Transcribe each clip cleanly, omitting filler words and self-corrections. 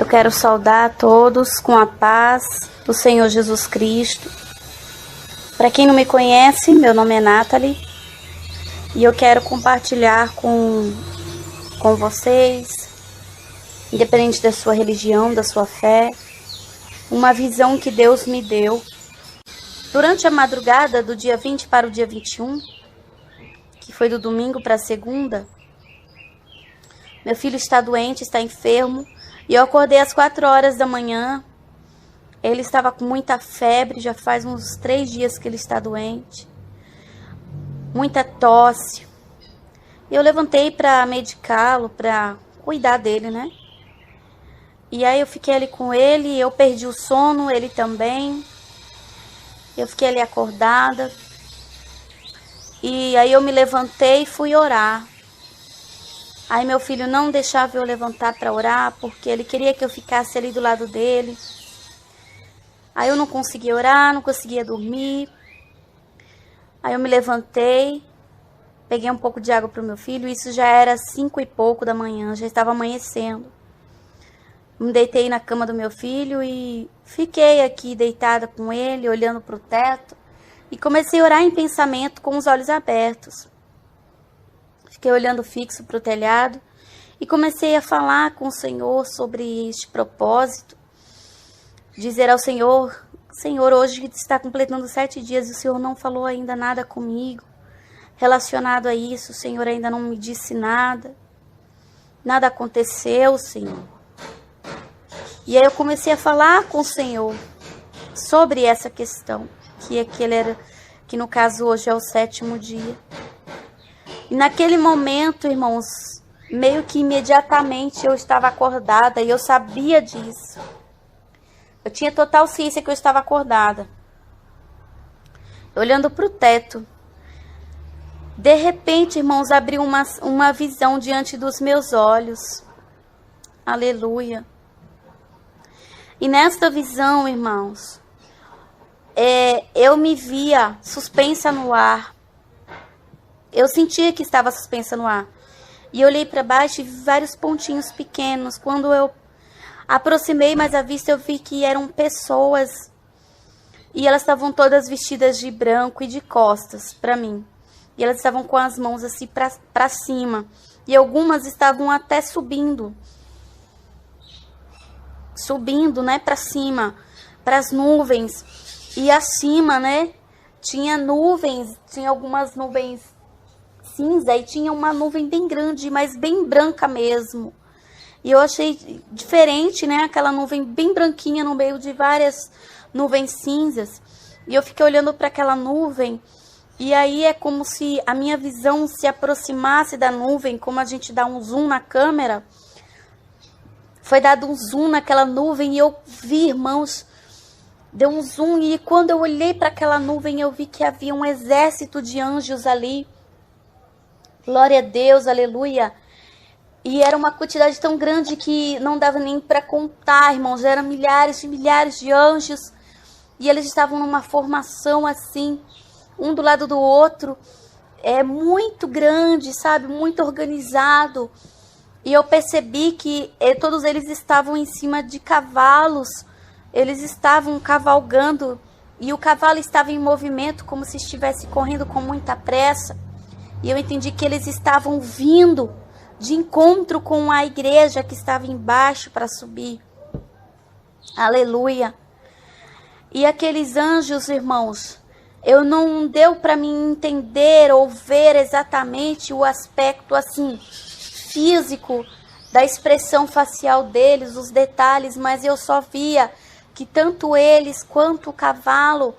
quero saudar a todos com a paz do Senhor Jesus Cristo. Para quem não me conhece, meu nome é Nathalie e eu quero compartilhar com vocês, independente da sua religião, da sua fé, uma visão que Deus me deu. Durante a madrugada do dia 20 para o dia 21, que foi do domingo para a segunda, meu filho está doente, está enfermo, e eu acordei às 4 horas da manhã. Ele estava com muita febre, já faz uns 3 dias que ele está doente. Muita tosse. Eu levantei para medicá-lo, para cuidar dele, né? E aí eu fiquei ali com ele, eu perdi o sono, ele também. Eu fiquei ali acordada. E aí eu me levantei e fui orar. Aí meu filho não deixava eu levantar para orar, porque ele queria que eu ficasse ali do lado dele. Aí eu não conseguia orar, não conseguia dormir. Aí eu me levantei, peguei um pouco de água para o meu filho. Isso já era 5 e pouco da manhã, já estava amanhecendo. Me deitei na cama do meu filho e fiquei aqui deitada com ele, olhando para o teto. E comecei a orar em pensamento com os olhos abertos. Fiquei olhando fixo para o telhado e comecei a falar com o Senhor sobre este propósito. Dizer ao Senhor: Senhor, hoje está completando 7 dias e o Senhor não falou ainda nada comigo. Relacionado a isso, o Senhor ainda não me disse nada. Nada aconteceu, Senhor. E aí eu comecei a falar com o Senhor sobre essa questão, que no caso hoje é o 7º dia. E naquele momento, irmãos, meio que imediatamente eu estava acordada e eu sabia disso. Eu tinha total ciência que eu estava acordada. Olhando para o teto. De repente, irmãos, abriu uma visão diante dos meus olhos. Aleluia. E nesta visão, irmãos, eu me via suspensa no ar. Eu sentia que estava suspensa no ar. E eu olhei para baixo e vi vários pontinhos pequenos. Quando eu aproximei mais a vista, eu vi que eram pessoas. E elas estavam todas vestidas de branco e de costas para mim. E elas estavam com as mãos assim para cima. E algumas estavam até subindo. Subindo, né, para cima, para as nuvens. E acima, né, tinha nuvens, tinha algumas nuvens cinza e tinha uma nuvem bem grande, mas bem branca mesmo. E eu achei diferente, né, aquela nuvem bem branquinha no meio de várias nuvens cinzas. E eu fiquei olhando para aquela nuvem, e aí é como se a minha visão se aproximasse da nuvem, como a gente dá um zoom na câmera. Foi dado um zoom naquela nuvem e eu vi, irmãos, deu um zoom, e quando eu olhei para aquela nuvem eu vi que havia um exército de anjos ali. Glória a Deus, aleluia. E era uma quantidade tão grande que não dava nem para contar, irmãos. Eram milhares de anjos. E eles estavam numa formação assim, um do lado do outro. Muito grande, sabe? Muito organizado. E eu percebi que todos eles estavam em cima de cavalos. Eles estavam cavalgando. E o cavalo estava em movimento, como se estivesse correndo com muita pressa. E eu entendi que eles estavam vindo de encontro com a igreja que estava embaixo para subir. Aleluia. E aqueles anjos, irmãos, eu não deu para mim entender ou ver exatamente o aspecto assim físico da expressão facial deles, os detalhes, mas eu só via que tanto eles quanto o cavalo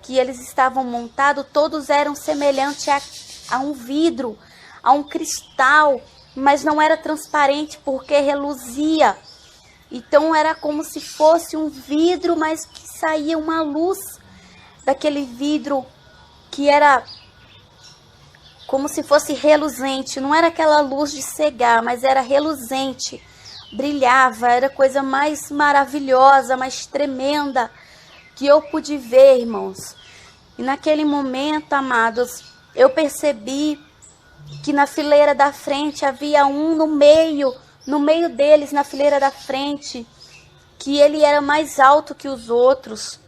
que eles estavam montados, todos eram semelhantes a um vidro, a um cristal, mas não era transparente porque reluzia. Então era como se fosse um vidro, mas que saía uma luz daquele vidro que era como se fosse reluzente. Não era aquela luz de cegar, mas era reluzente, brilhava, era a coisa mais maravilhosa, mais tremenda que eu pude ver, irmãos. E naquele momento, amados, eu percebi que na fileira da frente havia um no meio deles, na fileira da frente, que ele era mais alto que os outros.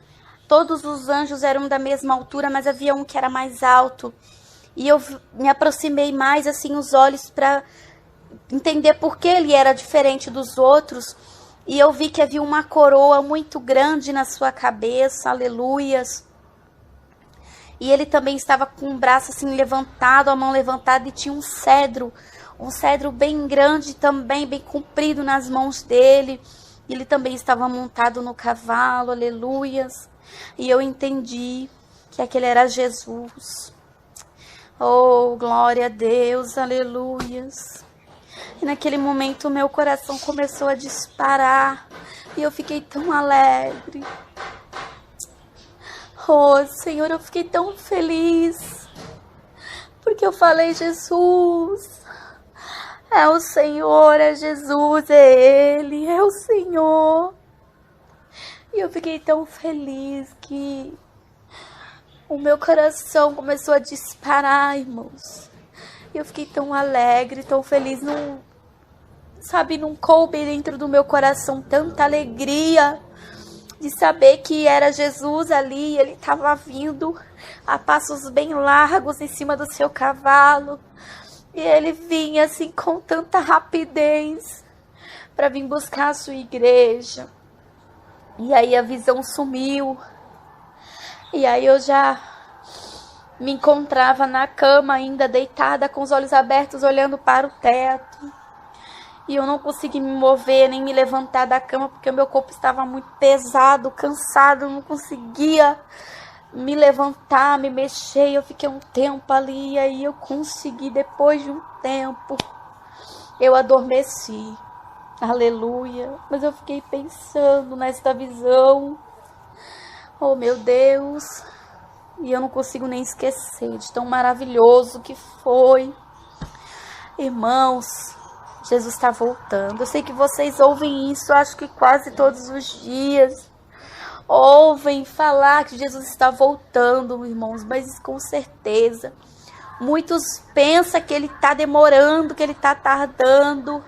Todos os anjos eram da mesma altura, mas havia um que era mais alto. E eu me aproximei mais, assim, os olhos para entender por que ele era diferente dos outros. E eu vi que havia uma coroa muito grande na sua cabeça, aleluias. E ele também estava com o braço assim levantado, a mão levantada, e tinha um cedro bem grande também, bem comprido nas mãos dele. Ele também estava montado no cavalo, aleluias. E eu entendi que aquele era Jesus. Oh, glória a Deus, aleluias. E naquele momento o meu coração começou a disparar. E eu fiquei tão alegre. Oh, Senhor, eu fiquei tão feliz. Porque eu falei, Jesus, é o Senhor, é Jesus, é Ele, é o Senhor. E eu fiquei tão feliz que o meu coração começou a disparar, irmãos. E eu fiquei tão alegre, tão feliz. Não coube dentro do meu coração tanta alegria de saber que era Jesus ali. Ele estava vindo a passos bem largos em cima do seu cavalo. E ele vinha assim com tanta rapidez para vir buscar a sua igreja. E aí a visão sumiu. E aí eu já me encontrava na cama ainda deitada com os olhos abertos olhando para o teto. E eu não consegui me mover nem me levantar da cama porque o meu corpo estava muito pesado, cansado, eu não conseguia me levantar, me mexer. Eu fiquei um tempo ali e aí eu consegui, depois de um tempo, eu adormeci. Aleluia. Mas eu fiquei pensando nesta visão. Oh, meu Deus. E eu não consigo nem esquecer de tão maravilhoso que foi. Irmãos, Jesus está voltando. Eu sei que vocês ouvem isso, acho que quase todos os dias. Ouvem falar que Jesus está voltando, irmãos, mas com certeza. Muitos pensam que ele está demorando, que ele está tardando.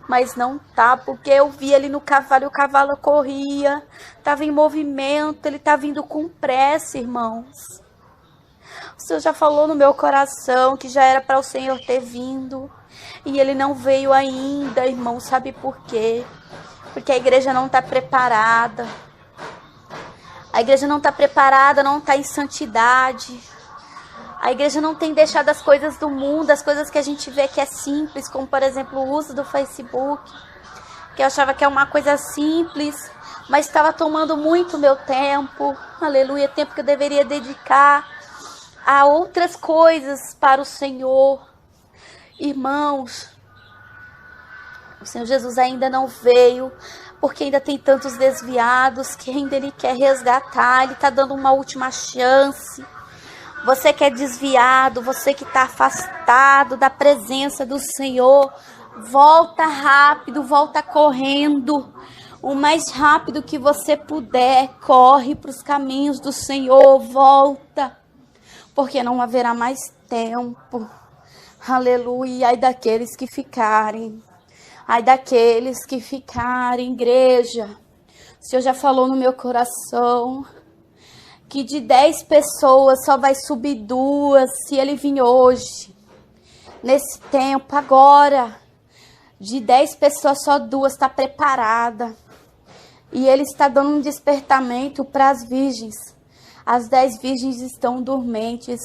Mas não tá, porque eu vi ele no cavalo e o cavalo corria, estava em movimento, ele tá vindo com pressa, irmãos. O Senhor já falou no meu coração que já era para o Senhor ter vindo e ele não veio ainda, irmão. Sabe por quê? Porque a igreja não está preparada. A igreja não está preparada, não está em santidade. A igreja não tem deixado as coisas do mundo, as coisas que a gente vê que é simples, como por exemplo o uso do Facebook, que eu achava que é uma coisa simples, mas estava tomando muito meu tempo, aleluia, tempo que eu deveria dedicar a outras coisas para o Senhor. Irmãos, o Senhor Jesus ainda não veio, porque ainda tem tantos desviados que ainda Ele quer resgatar, Ele está dando uma última chance. Você que é desviado, você que está afastado da presença do Senhor, volta rápido, volta correndo. O mais rápido que você puder, corre para os caminhos do Senhor, volta. Porque não haverá mais tempo. Aleluia. Ai daqueles que ficarem. Ai daqueles que ficarem, igreja. O Senhor já falou no meu coração que de 10 pessoas só vai subir 2 se ele vir hoje. Nesse tempo, agora, de 10 pessoas só 2 está preparada. E ele está dando um despertamento para as virgens. As 10 virgens estão dormentes.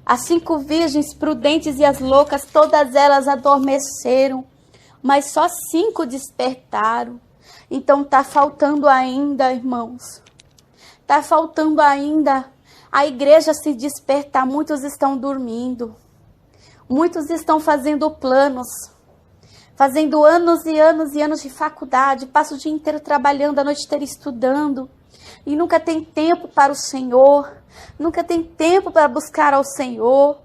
As 5 virgens prudentes e as loucas, todas elas adormeceram. Mas só 5 despertaram. Então está faltando ainda, irmãos. Está faltando ainda a igreja se despertar. Muitos estão dormindo. Muitos estão fazendo planos. Fazendo anos e anos e anos de faculdade. Passa o dia inteiro trabalhando, a noite inteira estudando. E nunca tem tempo para o Senhor. Nunca tem tempo para buscar ao Senhor.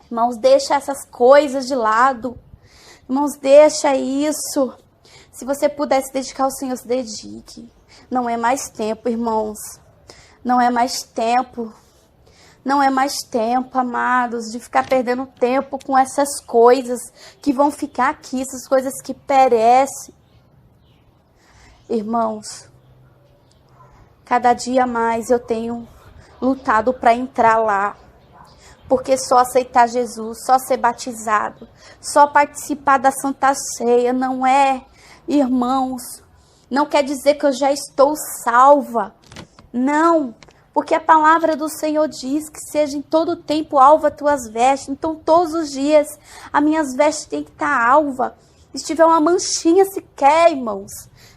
Irmãos, deixa essas coisas de lado. Irmãos, deixa isso. Se você puder se dedicar ao Senhor, se dedique. Não é mais tempo, irmãos. Não é mais tempo. Não é mais tempo, amados, de ficar perdendo tempo com essas coisas que vão ficar aqui, essas coisas que perecem. Irmãos, cada dia mais eu tenho lutado para entrar lá. Porque só aceitar Jesus, só ser batizado, só participar da Santa Ceia não é, irmãos, não quer dizer que eu já estou salva. Não, porque a palavra do Senhor diz que seja em todo tempo alva tuas vestes. Então todos os dias as minhas vestes têm que estar alva. Se tiver uma manchinha sequer, irmãos,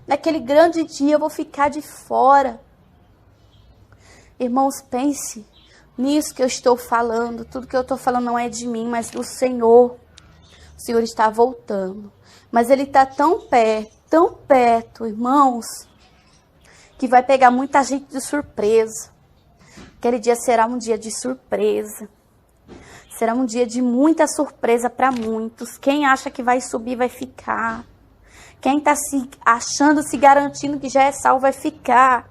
naquele grande dia eu vou ficar de fora. Irmãos, pense nisso que eu estou falando. Tudo que eu estou falando não é de mim, mas do Senhor. O Senhor está voltando. Mas Ele está tão perto, irmãos, que vai pegar muita gente de surpresa. Aquele dia será um dia de surpresa. Será um dia de muita surpresa para muitos. Quem acha que vai subir vai ficar. Quem está se achando, se garantindo que já é salvo vai ficar.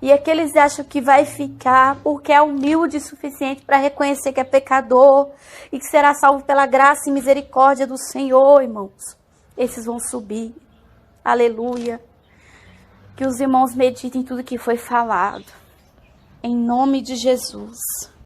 E aqueles que acham que vai ficar porque é humilde o suficiente para reconhecer que é pecador e que será salvo pela graça e misericórdia do Senhor, irmãos. Esses vão subir. Aleluia. Que os irmãos meditem tudo que foi falado. Em nome de Jesus.